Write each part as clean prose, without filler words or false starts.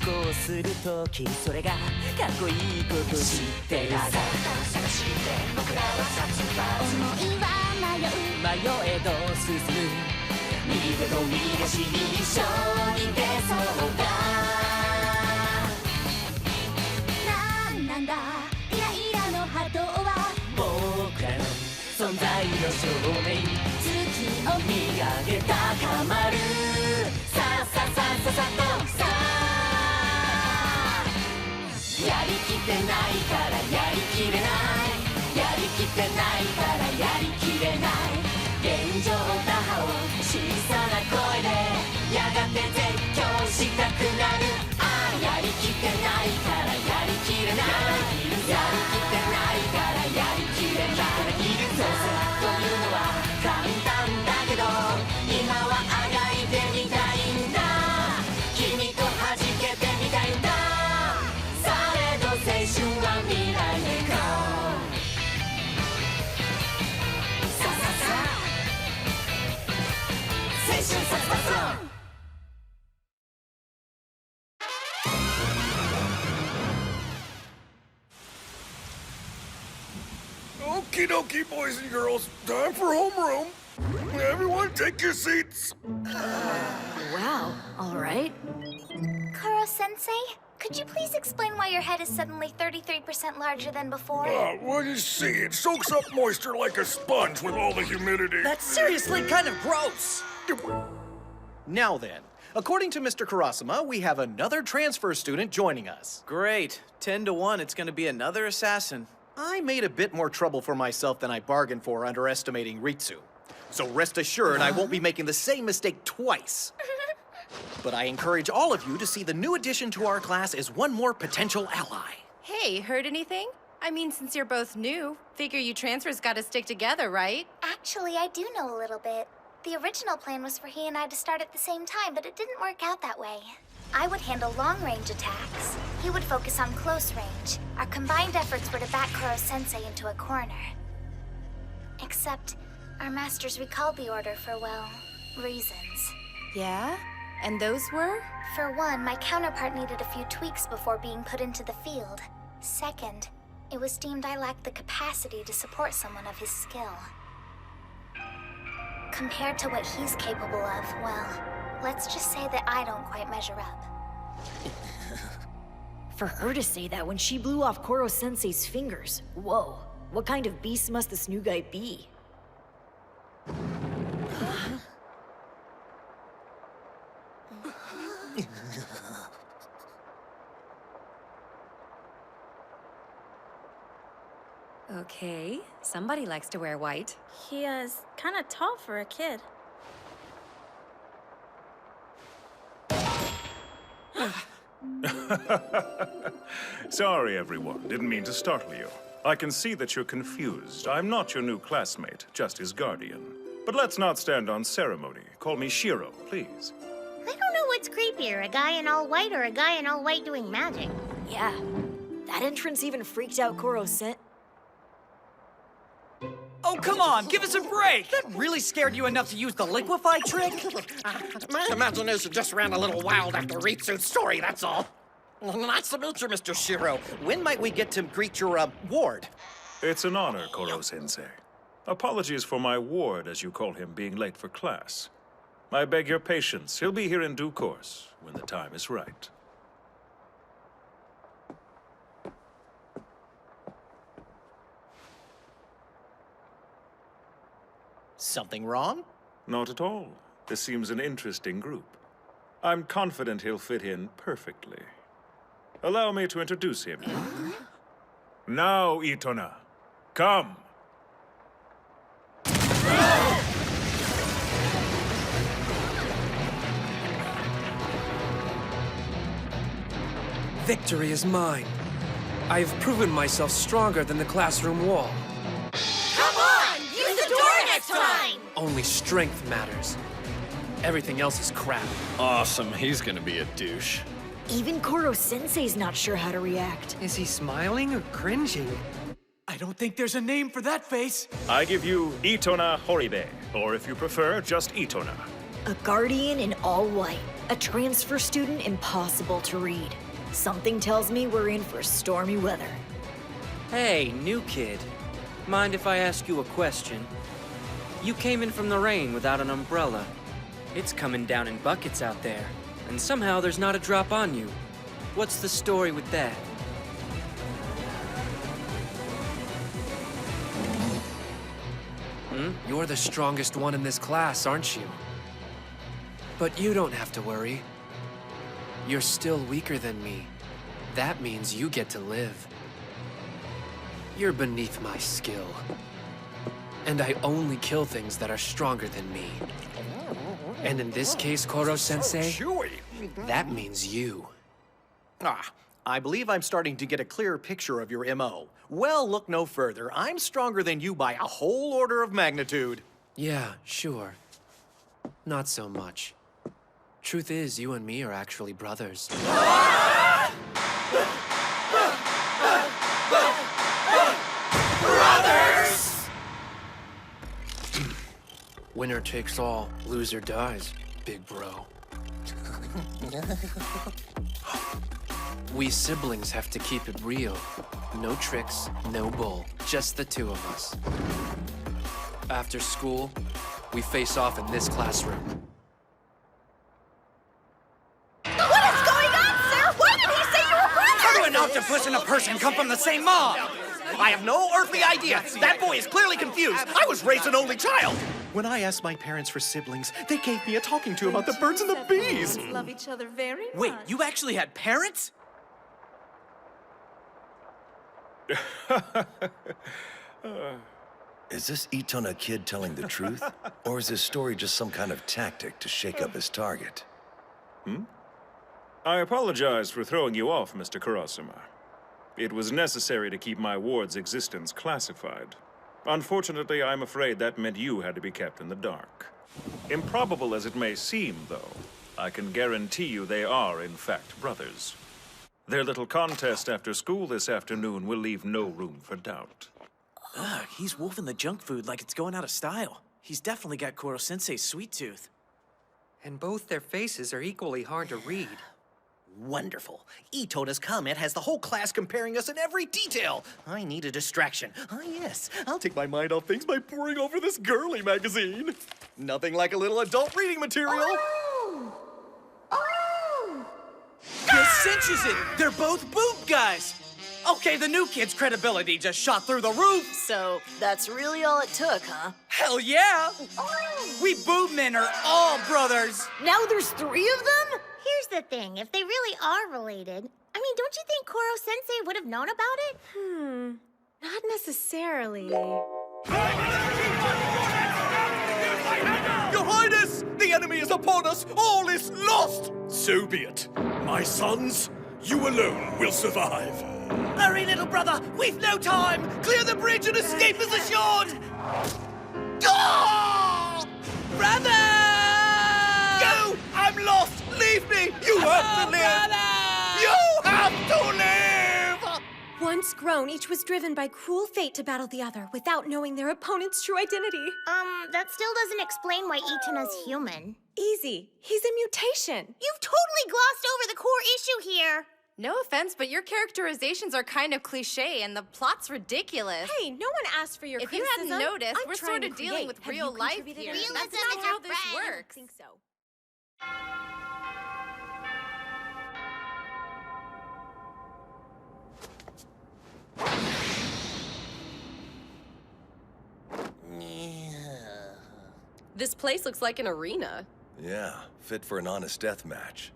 行するときそれがかっこいいこと知ってるさ探して僕らは殺伐思いは迷えど進む右手と右足に一緒に出そうだなんだイライラの波動は僕らの存在の証明月を見上げ高まるさあさあさあさあさあさあやりきってないからやりきれないやりきってないからやりきれない現状打破を小さな声でやがて絶叫したくなるああやりきってないからやりきれないやりきってないからやりきれないそうさというのは簡単だけど今はあがいてみたいんだ君と弾けてみたいんだされど青春は未来へ行こうさあさあさあ青春殺伐音Okie dokie, boys and girls. Time for homeroom. Everyone take your seats. Wow, all right. Koro-sensei, could you please explain why your head is suddenly 33% larger than before? Well, you see, it soaks up moisture like a sponge with all the humidity. That's seriously kind of gross. Now then, according to Mr. Karasuma, we have another transfer student joining us. Great. 10 to 1, it's gonna be another assassin. I made a bit more trouble for myself than I bargained for underestimating Ritsu. So rest assured I won't be making the same mistake twice. But I encourage all of you to see the new addition to our class as one more potential ally. Hey, heard anything? I mean, since you're both new, figure you transfers gotta stick together, right? Actually, I do know a little bit. The original plan was for he and I to start at the same time, but it didn't work out that way. I would handle long-range attacks. He would focus on close range. Our combined efforts were to back Koro-sensei into a corner. Except, our masters recalled the order for, well, reasons. Yeah? And those were? For one, my counterpart needed a few tweaks before being put into the field. Second, it was deemed I lacked the capacity to support someone of his skill. Compared to what he's capable of, well, let's just say that I don't quite measure up. For her to say that when she blew off Koro-sensei's fingers. Whoa, what kind of beast must this new guy be? Okay, somebody likes to wear white. He is kind of tall for a kid. Sorry, everyone. Didn't mean to startle you. I can see that you're confused. I'm not your new classmate, just his guardian. But let's not stand on ceremony. Call me Shiro, please. I don't know what's creepier, a guy in all white or a guy in all white doing magic. Yeah, that entrance even freaked out Koro-sen. Oh, come on, give us a break! That really scared you enough to use the liquefy trick? My imagination just ran a little wild after Ritsu's story, that's all. Nice to meet you, Mr. Shiro. When might we get to greet your, ward? It's an honor, Koro-sensei. Apologies for my ward, as you call him, being late for class. I beg your patience. He'll be here in due course, when the time is right. Something wrong? Not at all. This seems an interesting group. I'm confident he'll fit in perfectly. Allow me to introduce him. Now, Itona, come. Victory is mine. I have proven myself stronger than the classroom wall. Come on! Use the door next time! Only strength matters. Everything else is crap. Awesome, he's gonna be a douche. Even Koro-sensei's not sure how to react. Is he smiling or cringing? I don't think there's a name for that face. I give you Itona Horibe, or if you prefer, just Itona. A guardian in all white. A transfer student impossible to read. Something tells me we're in for stormy weather. Hey, new kid. Mind if I ask you a question? You came in from the rain without an umbrella. It's coming down in buckets out there, and somehow there's not a drop on you. What's the story with that? You're the strongest one in this class, aren't you? But you don't have to worry. You're still weaker than me. That means you get to live. You're beneath my skill. And I only kill things that are stronger than me. And in this case, Koro-sensei, that means you. I believe I'm starting to get a clearer picture of your MO. Well, look no further. I'm stronger than you by a whole order of magnitude. Yeah, sure. Not so much. Truth is, you and me are actually brothers. Brothers! Winner takes all, loser dies, big bro. We siblings have to keep it real. No tricks, no bull, just the two of us. After school, we face off in this classroom. What is going on, sir? Why did he say you were brothers? How do an octopus and a person come from the same mom? I have no earthly idea. That boy is clearly confused. I was raised an only child. When I asked my parents for siblings, they gave me a talking to about the birds and the bees. Love each other very much. Wait, you actually had parents? Is this Itona kid telling the truth? Or is this story just some kind of tactic to shake up his target? I apologize for throwing you off, Mr. Kurosuma. It was necessary to keep my ward's existence classified. Unfortunately, I'm afraid that meant you had to be kept in the dark. Improbable as it may seem, though, I can guarantee you they are, in fact, brothers. Their little contest after school this afternoon will leave no room for doubt. Ugh, he's wolfing the junk food like it's going out of style. He's definitely got Koro-sensei's sweet tooth. And both their faces are equally hard to read. Wonderful. Itona's comment has the whole class comparing us in every detail. I need a distraction. Ah, yes. I'll take my mind off things by poring over this girly magazine. Nothing like a little adult reading material. This cinches it! They're both boob guys! Okay, the new kid's credibility just shot through the roof! So, that's really all it took, huh? Hell yeah! We boob men are all brothers! Now there's 3 of them? Here's the thing, if they really are related, I mean, don't you think Koro-sensei would have known about it? Not necessarily. Your Highness! The enemy is upon us! All is lost! So be it. My sons, you alone will survive. Hurry, little brother! We've no time! Clear the bridge and escape is assured! Oh! Brother! Go! I'm lost! Leave me! You have to live! Brother! You have to live! Once grown, each was driven by cruel fate to battle the other without knowing their opponent's true identity. That still doesn't explain why Itona's human. Easy. He's a mutation. You've totally glossed over the core issue here. No offense, but your characterizations are kind of cliche and the plot's ridiculous. Hey, no one asked for your If criticism. you hadn't noticed, I'm we're trying sort to of dealing create. with Have real you life contributed here. anything? That's Realism not is how your this friend. I works. think so. This place looks like an arena. Yeah, fit for an honest death match.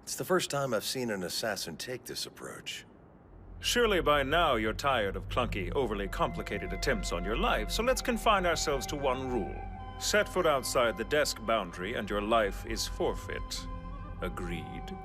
It's the first time I've seen an assassin take this approach. Surely by now you're tired of clunky, overly complicated attempts on your life, so let's confine ourselves to one rule. Set foot outside the desk boundary and your life is forfeit. Agreed?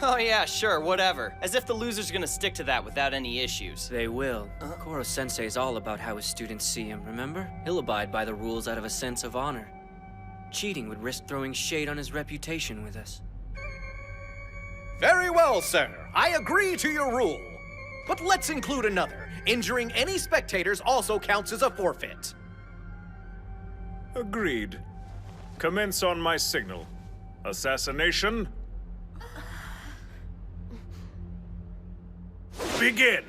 Oh yeah, sure, whatever. As if the loser's gonna stick to that without any issues. They will. Koro-sensei's all about how his students see him, remember? He'll abide by the rules out of a sense of honor. Cheating would risk throwing shade on his reputation with us. Very well, sir. I agree to your rule. But let's include another. Injuring any spectators also counts as a forfeit. Agreed. Commence on my signal. Assassination. Begin!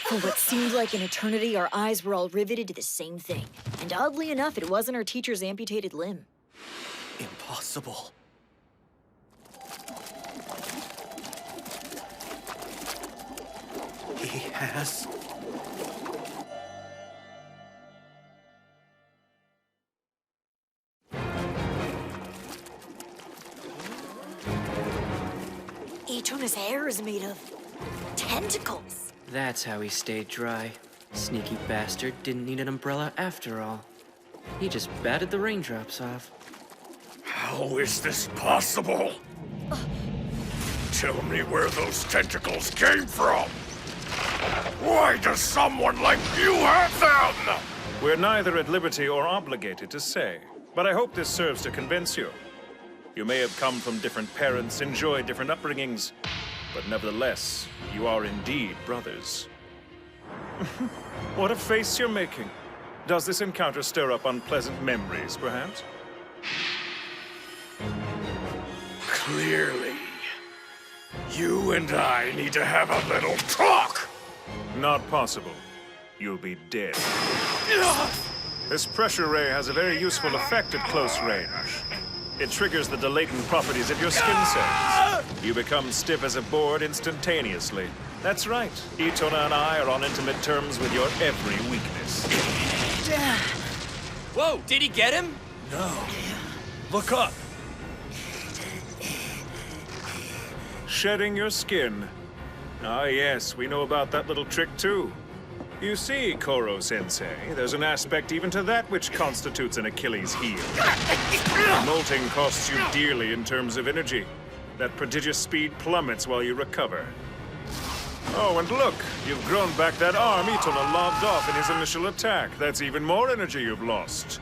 For what seemed like an eternity, our eyes were all riveted to the same thing. And oddly enough, it wasn't our teacher's amputated limb. Impossible. He has... Itona's hair is made of... tentacles. That's how he stayed dry. Sneaky bastard didn't need an umbrella after all. He just batted the raindrops off. How is this possible? Tell me where those tentacles came from. Why does someone like you have them? We're neither at liberty or obligated to say, but I hope this serves to convince you. You may have come from different parents, enjoyed different upbringings, but nevertheless, you are indeed brothers. What a face you're making. Does this encounter stir up unpleasant memories, perhaps? Clearly. You and I need to have a little talk! Not possible. You'll be dead. This pressure ray has a very useful effect at close range. It triggers the dilatant properties of your skin cells. You become stiff as a board instantaneously. That's right. Itona and I are on intimate terms with your every weakness. Whoa, did he get him? No. Look up. Shedding your skin. Ah, yes, we know about that little trick, too. You see, Koro-sensei, there's an aspect even to that which constitutes an Achilles heel. Molting costs you dearly in terms of energy. That prodigious speed plummets while you recover. Oh, and look, you've grown back that arm Itona lobbed off in his initial attack. That's even more energy you've lost.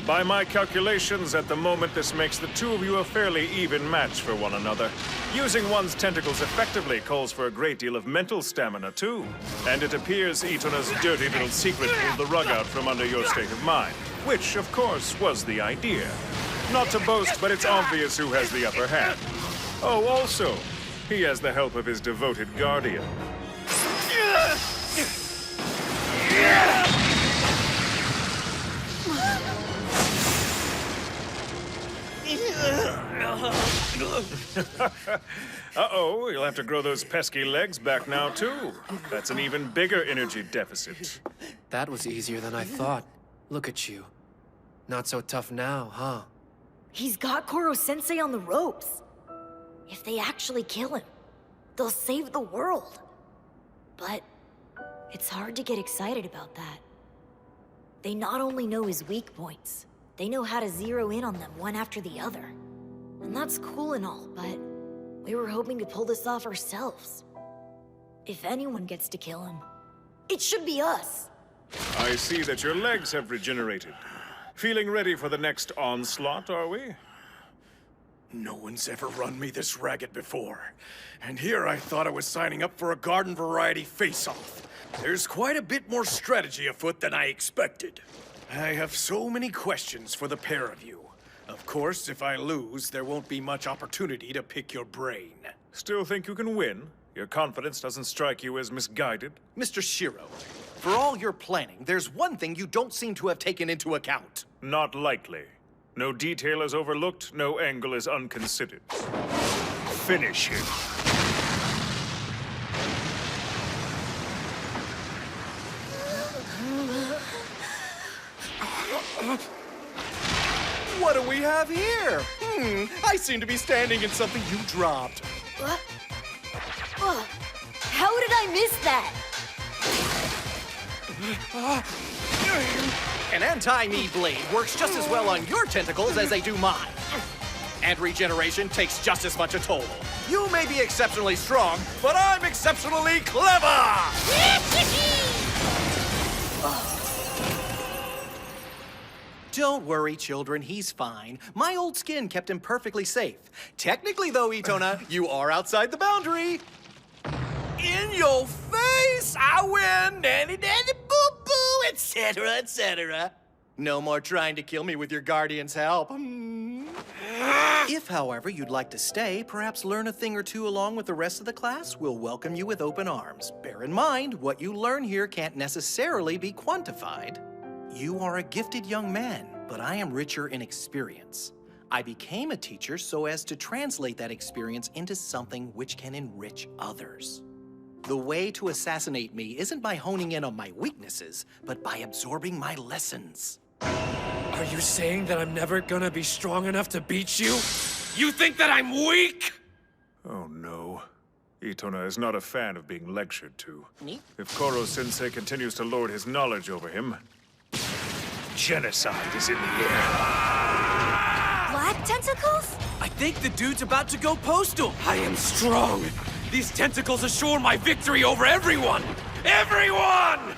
By my calculations, at the moment, this makes the two of you a fairly even match for one another. Using one's tentacles effectively calls for a great deal of mental stamina, too. And it appears Itona's dirty little secret pulled the rug out from under your state of mind. Which, of course, was the idea. Not to boast, but it's obvious who has the upper hand. Oh, also, he has the help of his devoted guardian. Uh-oh, you'll have to grow those pesky legs back now, too. That's an even bigger energy deficit. That was easier than I thought. Look at you. Not so tough now, huh? He's got Koro-sensei on the ropes. If they actually kill him, they'll save the world. But it's hard to get excited about that. They not only know his weak points, they know how to zero in on them one after the other. And that's cool and all, but we were hoping to pull this off ourselves. If anyone gets to kill him, it should be us. I see that your legs have regenerated. Feeling ready for the next onslaught, are we? No one's ever run me this ragged before. And here I thought I was signing up for a garden variety face-off. There's quite a bit more strategy afoot than I expected. I have so many questions for the pair of you. Of course, if I lose, there won't be much opportunity to pick your brain. Still think you can win? Your confidence doesn't strike you as misguided? Mr. Shiro, for all your planning, there's one thing you don't seem to have taken into account. Not likely. No detail is overlooked, no angle is unconsidered. Finish him. What do we have here? I seem to be standing in something you dropped. What? How did I miss that? An anti-knee blade works just as well on your tentacles as they do mine. And regeneration takes just as much a toll. You may be exceptionally strong, but I'm exceptionally clever! Don't worry, children, he's fine. My old skin kept him perfectly safe. Technically, though, Itona, you are outside the boundary. In your face! I win! Nanny, nanny, boo, boo! etc., etc. No more trying to kill me with your guardian's help. If, however, you'd like to stay, perhaps learn a thing or two along with the rest of the class, we'll welcome you with open arms. Bear in mind, what you learn here can't necessarily be quantified. You are a gifted young man, but I am richer in experience. I became a teacher so as to translate that experience into something which can enrich others. The way to assassinate me isn't by honing in on my weaknesses, but by absorbing my lessons. Are you saying that I'm never gonna be strong enough to beat you? You think that I'm weak? Oh no. Itona is not a fan of being lectured to. Me? If Koro-sensei continues to lord his knowledge over him, genocide is in the air. Black tentacles? I think the dude's about to go postal. I am strong. These tentacles assure my victory over everyone! Everyone!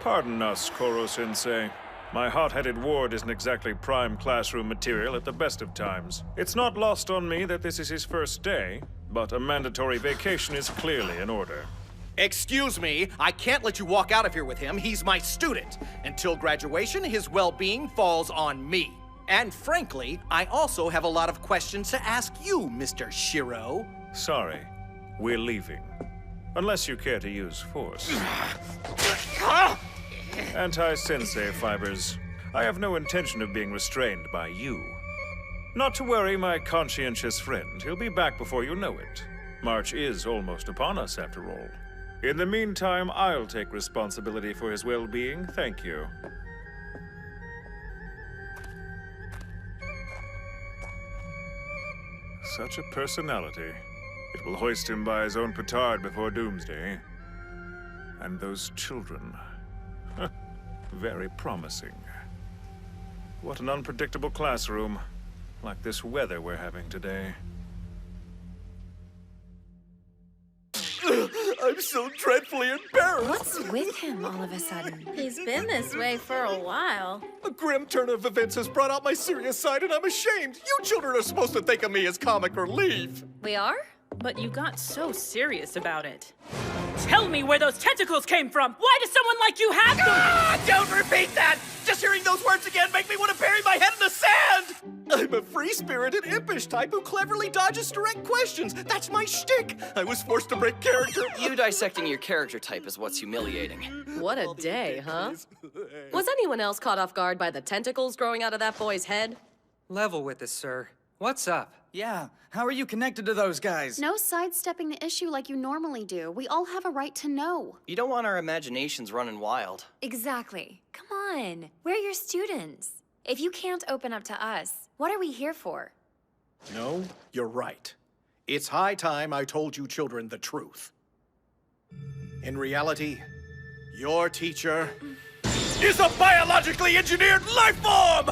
Pardon us, Koro-sensei. My hot-headed ward isn't exactly prime classroom material at the best of times. It's not lost on me that this is his first day, but a mandatory vacation is clearly in order. Excuse me, I can't let you walk out of here with him. He's my student. Until graduation, his well-being falls on me. And frankly, I also have a lot of questions to ask you, Mr. Shiro. Sorry, we're leaving. Unless you care to use force. Anti-sensei fibers. I have no intention of being restrained by you. Not to worry, my conscientious friend. He'll be back before you know it. March is almost upon us, after all. In the meantime, I'll take responsibility for his well-being. Thank you. Such a personality. It will hoist him by his own petard before doomsday. And those children. Very promising. What an unpredictable classroom. Like this weather we're having today. I'm so dreadfully embarrassed. What's with him all of a sudden? He's been this way for a while. A grim turn of events has brought out my serious side, and I'm ashamed. You children are supposed to think of me as comic relief. We are? But you got so serious about it. Tell me where those tentacles came from! Why does someone like you have them? Ah, don't repeat that! Just hearing those words again make me want to bury my head in the sand! I'm a free-spirited, impish type who cleverly dodges direct questions. That's my shtick. I was forced to break character. You dissecting your character type is what's humiliating. What a day, huh? Was anyone else caught off guard by the tentacles growing out of that boy's head? Level with us, sir. What's up? Yeah, how are you connected to those guys? No sidestepping the issue like you normally do. We all have a right to know. You don't want our imaginations running wild. Exactly. Come on. We're your students. If you can't open up to us, what are we here for? No, you're right. It's high time I told you children the truth. In reality, your teacher is a biologically engineered life form!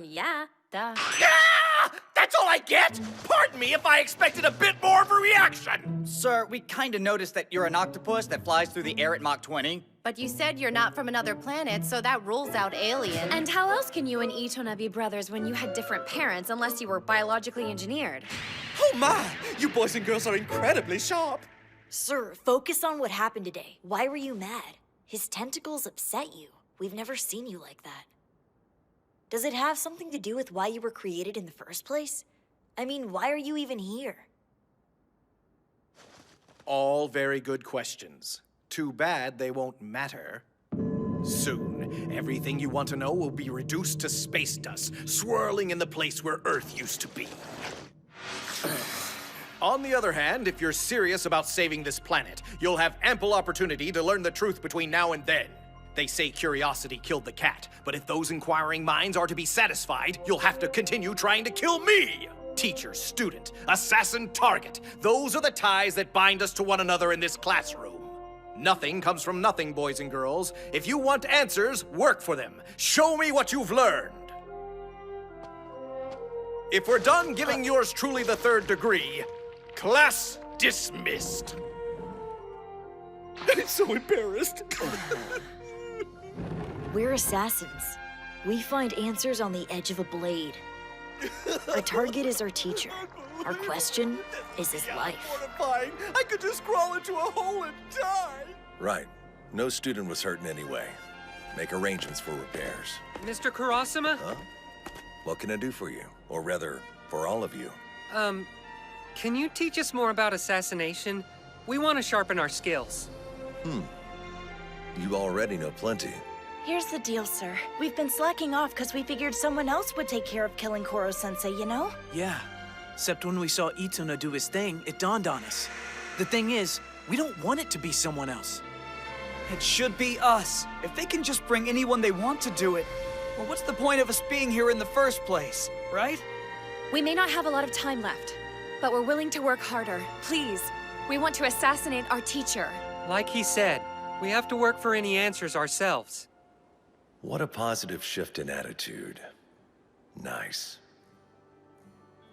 Yeah, duh. Ah! That's all I get? Pardon me if I expected a bit more of a reaction! Sir, we kinda noticed that you're an octopus that flies through the air at Mach 20. But you said you're not from another planet, so that rules out alien. And how else can you and Itona be brothers when you had different parents, unless you were biologically engineered? Oh my! You boys and girls are incredibly sharp! Sir, focus on what happened today. Why were you mad? His tentacles upset you. We've never seen you like that. Does it have something to do with why you were created in the first place? I mean, why are you even here? All very good questions. Too bad they won't matter. Soon, everything you want to know will be reduced to space dust, swirling in the place where Earth used to be. On the other hand, if you're serious about saving this planet, you'll have ample opportunity to learn the truth between now and then. They say curiosity killed the cat, but if those inquiring minds are to be satisfied, you'll have to continue trying to kill me! Teacher, student, assassin, target. Those are the ties that bind us to one another in this classroom. Nothing comes from nothing, boys and girls. If you want answers, work for them. Show me what you've learned. If we're done giving yours truly the third degree, class dismissed. I'm so embarrassed. We're assassins. We find answers on the edge of a blade. Our target is our teacher. Our question is his life. Mortifying. I could just crawl into a hole and die. Right. No student was hurt in any way. Make arrangements for repairs. Mr. Kurasama? Huh? What can I do for you? Or rather, for all of you? Can you teach us more about assassination? We want to sharpen our skills. You already know plenty. Here's the deal, sir. We've been slacking off because we figured someone else would take care of killing Koro-sensei, you know? Yeah. Except when we saw Itona do his thing, it dawned on us. The thing is, we don't want it to be someone else. It should be us. If they can just bring anyone they want to do it, well, what's the point of us being here in the first place, right? We may not have a lot of time left, but we're willing to work harder. Please, we want to assassinate our teacher. Like he said, we have to work for any answers ourselves. What a positive shift in attitude. Nice.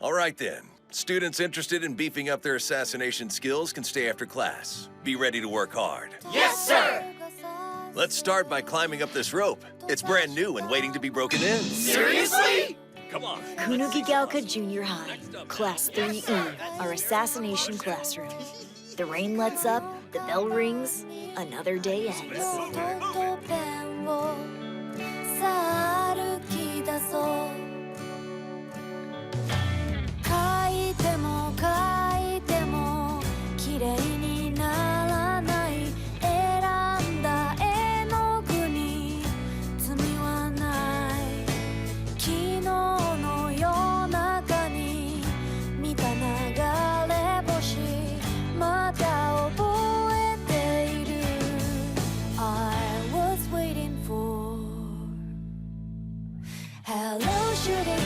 All right then. Students interested in beefing up their assassination skills can stay after class. Be ready to work hard. Yes, sir! Let's start by climbing up this rope. It's brand new and waiting to be broken in. Seriously? Come on. Kunugigaoka Junior High, Class 3E, our assassination classroom. The rain lets up, the bell rings, another day ends. さあ歩き出そう描いても描いても綺麗にならない選んだ絵の具に罪はない昨日の夜中に見た流れ星まだ覚えている I was waiting for Hello, shooting